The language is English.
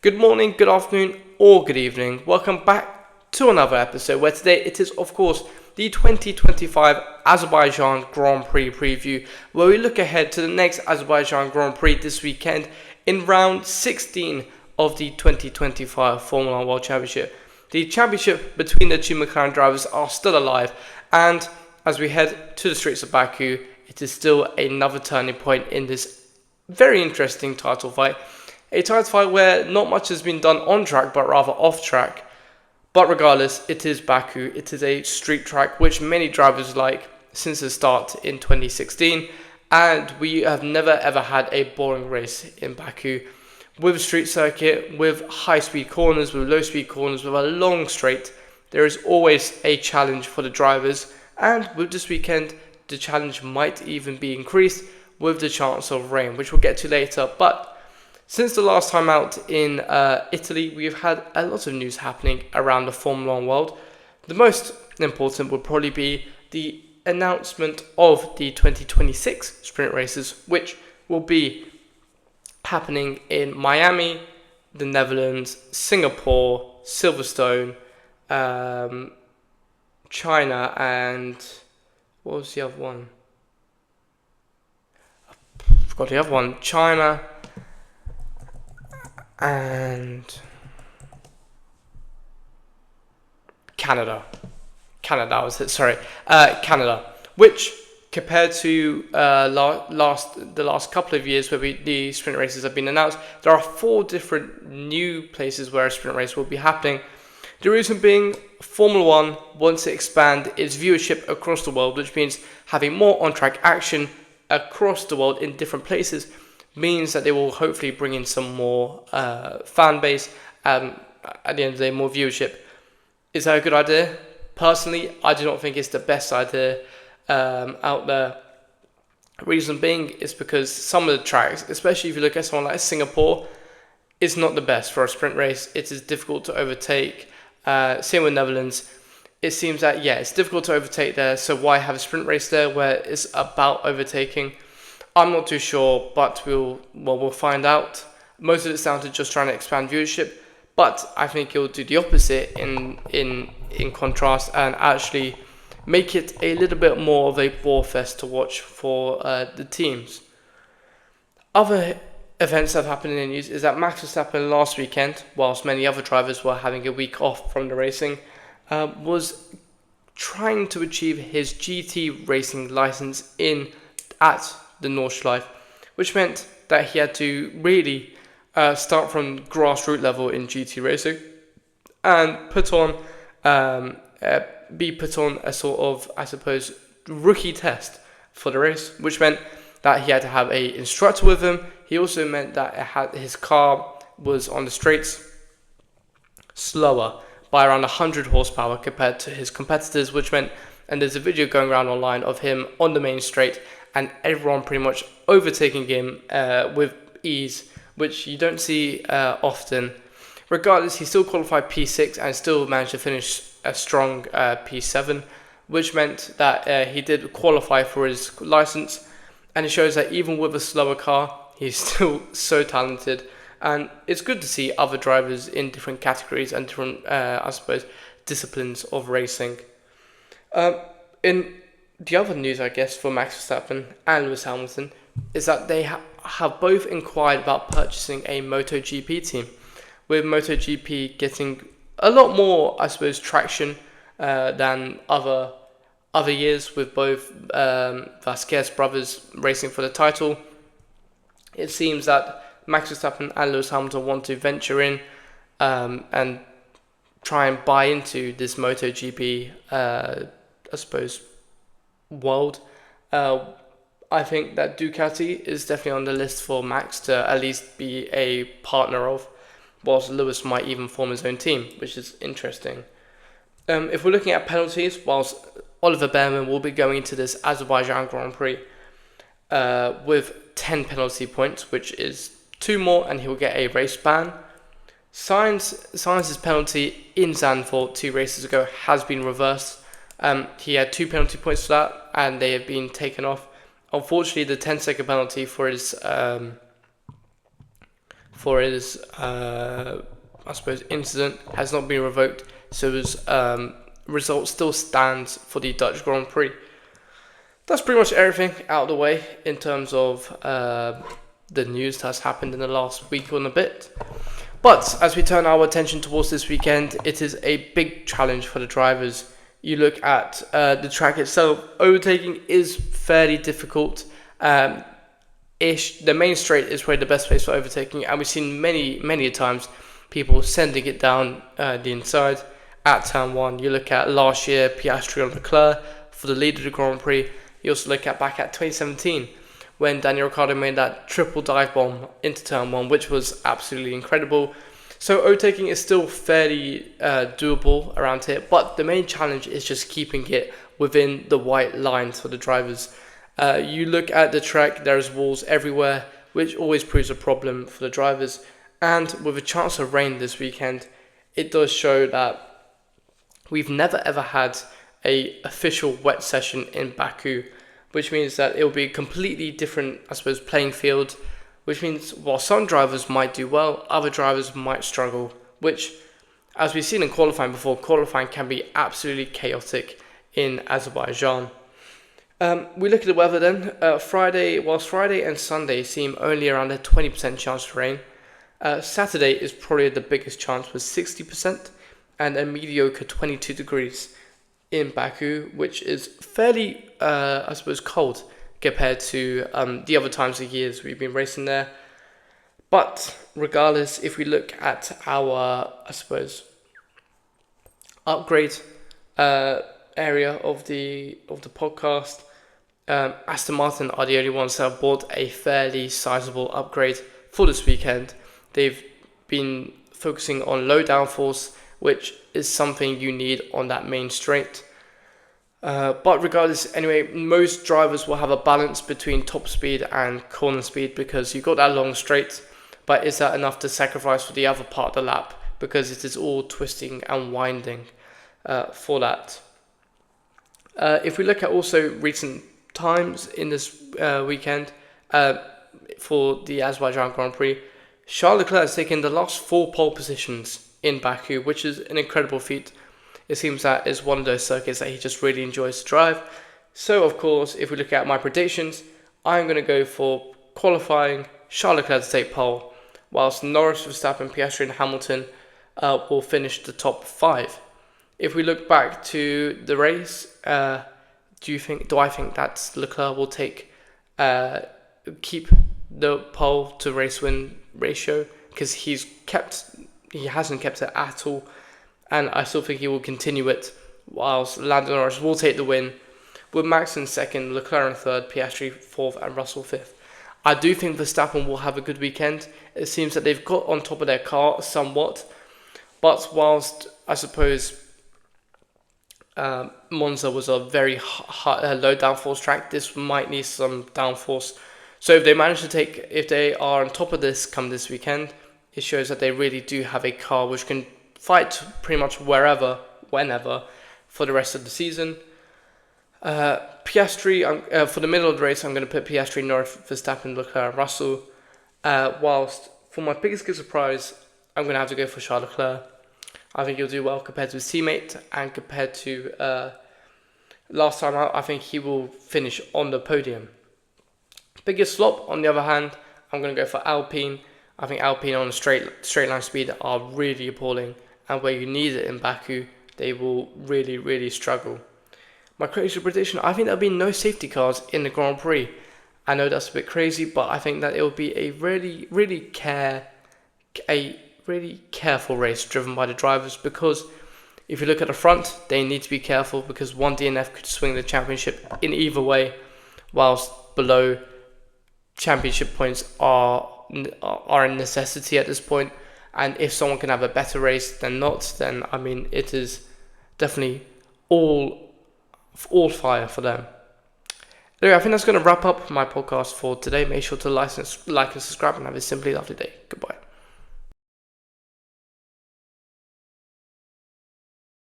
Good morning, good afternoon, or good evening. Welcome back to another episode where today it is, of course, the 2025 Azerbaijan Grand Prix preview, where we look ahead to the next Azerbaijan Grand Prix this weekend in round 16 of the 2025 Formula 1 World Championship. The championship between the two Mclaren drivers are still alive, and as we head to the streets of Baku, it is still another turning point in this very interesting title fight. A title fight where not much has been done on track, but rather off track. But regardless, it is Baku. It is a street track which many drivers like since the start in 2016. And we have never ever had a boring race in Baku. With a street circuit, with high speed corners, with low speed corners, with a long straight, there is always a challenge for the drivers. And with this weekend, the challenge might even be increased with the chance of rain, which we'll get to later. But since the last time out in Italy, we've had a lot of news happening around the Formula 1 world. The most important would probably be the announcement of the 2026 sprint races, which will be happening in Miami, the Netherlands, Singapore, Silverstone, China, and what was the other one? I forgot the other one. China and Canada. Canada was it? Sorry, Canada. Which compared to the last couple of years where the sprint races have been announced, there are 4 different new places where a sprint race will be happening. The reason being, Formula 1 wants to expand its viewership across the world, which means having more on-track action across the world in different places means that they will hopefully bring in some more fan base, at the end of the day, more viewership. Is that a good idea? Personally, I do not think it's the best idea out there. Reason being is because some of the tracks, especially if you look at someone like Singapore, is not the best for a sprint race. It is difficult to overtake. Same with Netherlands. It seems that, it's difficult to overtake there, so why have a sprint race there where it's about overtaking? I'm not too sure, but we'll find out. Most of it's down to just trying to expand viewership, but I think it'll do the opposite in contrast and actually make it a little bit more of a bore fest to watch for the teams. Other events that have happened in the news is that Max Verstappen last weekend, whilst many other drivers were having a week off from the racing, was trying to achieve his GT racing license at the Nordschleife, which meant that he had to really start from grassroots level in GT racing and be put on a sort of, I suppose, rookie test for the race, which meant that he had to have an instructor with him. He also meant that his car was on the straights slower by around 100 horsepower compared to his competitors, which meant, and there's a video going around online of him on the main straight and everyone pretty much overtaking him with ease, which you don't see often. Regardless, he still qualified P6 and still managed to finish a strong P7, which meant that he did qualify for his license. And it shows that even with a slower car, he's still so talented. And it's good to see other drivers in different categories and different, disciplines of racing. In the other news, I guess, for Max Verstappen and Lewis Hamilton is that they have both inquired about purchasing a MotoGP team, with MotoGP getting a lot more, traction than other years, with both Vasquez brothers racing for the title. It seems that Max Verstappen and Lewis Hamilton want to venture in and try and buy into this MotoGP, world. I think that Ducati is definitely on the list for Max to at least be a partner of, whilst Lewis might even form his own team, which is interesting. If we're looking at penalties, whilst Oliver Behrman will be going into this Azerbaijan Grand Prix with 10 penalty points, which is 2 more, and he'll get a race ban. Sainz's penalty in Zandvoort 2 races ago has been reversed. He had 2 penalty points for that, and they have been taken off. Unfortunately, the 10-second penalty for his for his, incident has not been revoked. So his result still stands for the Dutch Grand Prix. That's pretty much everything out of the way in terms of the news that's happened in the last week and a bit. But as we turn our attention towards this weekend, it is a big challenge for the drivers. You look at the track itself, overtaking is fairly difficult. The main straight is probably the best place for overtaking, and we've seen many times people sending it down the inside at turn 1. You look at last year, Piastri on Mclaren for the lead of the Grand Prix. You also look back at 2017 when Daniel Ricciardo made that triple dive bomb into turn 1, which was absolutely incredible. So overtaking is still fairly doable around here, but the main challenge is just keeping it within the white lines for the drivers. You look at the track, there's walls everywhere, which always proves a problem for the drivers. And with a chance of rain this weekend, it does show that we've never ever had a official wet session in Baku, which means that it will be a completely different, playing field, which means while some drivers might do well, other drivers might struggle, which, as we've seen in qualifying before, qualifying can be absolutely chaotic in Azerbaijan. We look at the weather then. Friday and Sunday seem only around a 20% chance of rain. Saturday is probably the biggest chance with 60% and a mediocre 22 degrees in Baku, which is fairly, cold compared to the other times of years we've been racing there. But regardless, if we look at our, upgrade area of the podcast, Aston Martin are the only ones that have bought a fairly sizable upgrade for this weekend. They've been focusing on low downforce, which is something you need on that main straight. But regardless, anyway, most drivers will have a balance between top speed and corner speed because you've got that long straight, but is that enough to sacrifice for the other part of the lap? Because it is all twisting and winding for that. If we look at also recent times in this weekend for the Azerbaijan Grand Prix, Charles Leclerc has taken the last 4 pole positions in Baku, which is an incredible feat. It seems that is one of those circuits that he just really enjoys to drive. So, of course, if we look at my predictions, I'm going to go for qualifying Charles Leclerc to take pole, whilst Norris, Verstappen, Piastri and Hamilton will finish the top 5. If we look back to the race, do I think that Leclerc will keep the pole to race win ratio? Because he hasn't kept it at all, and I still think he will continue it, whilst Lando Norris will take the win, with Max in 2nd, Leclerc in 3rd, Piastri 4th and Russell 5th. I do think Verstappen will have a good weekend. It seems that they've got on top of their car somewhat, but whilst Monza was a very low downforce track, this might need some downforce. So if they are on top of this come this weekend, it shows that they really do have a car which can fight pretty much wherever, whenever, for the rest of the season. Piastri, for the middle of the race, I'm going to put Piastri, Norris, Verstappen, Leclerc, Russell. Whilst for my biggest surprise, I'm going to have to go for Charles Leclerc. I think he'll do well compared to his teammate, and compared to last time out, I think he will finish on the podium. Biggest flop, on the other hand, I'm going to go for Alpine. I think Alpine on a straight line speed are really appalling, and where you need it in Baku, they will really, really struggle. My crazy prediction, I think there'll be no safety cars in the Grand Prix. I know that's a bit crazy, but I think that it will be a really, really careful race driven by the drivers, because if you look at the front, they need to be careful because one DNF could swing the championship in either way, whilst below, championship points are a necessity at this point, and if someone can have a better race than not, then I mean it is definitely all fire for them. Anyway, I think that's going to wrap up my podcast for today. Make sure to like and subscribe and have a simply lovely day. Goodbye.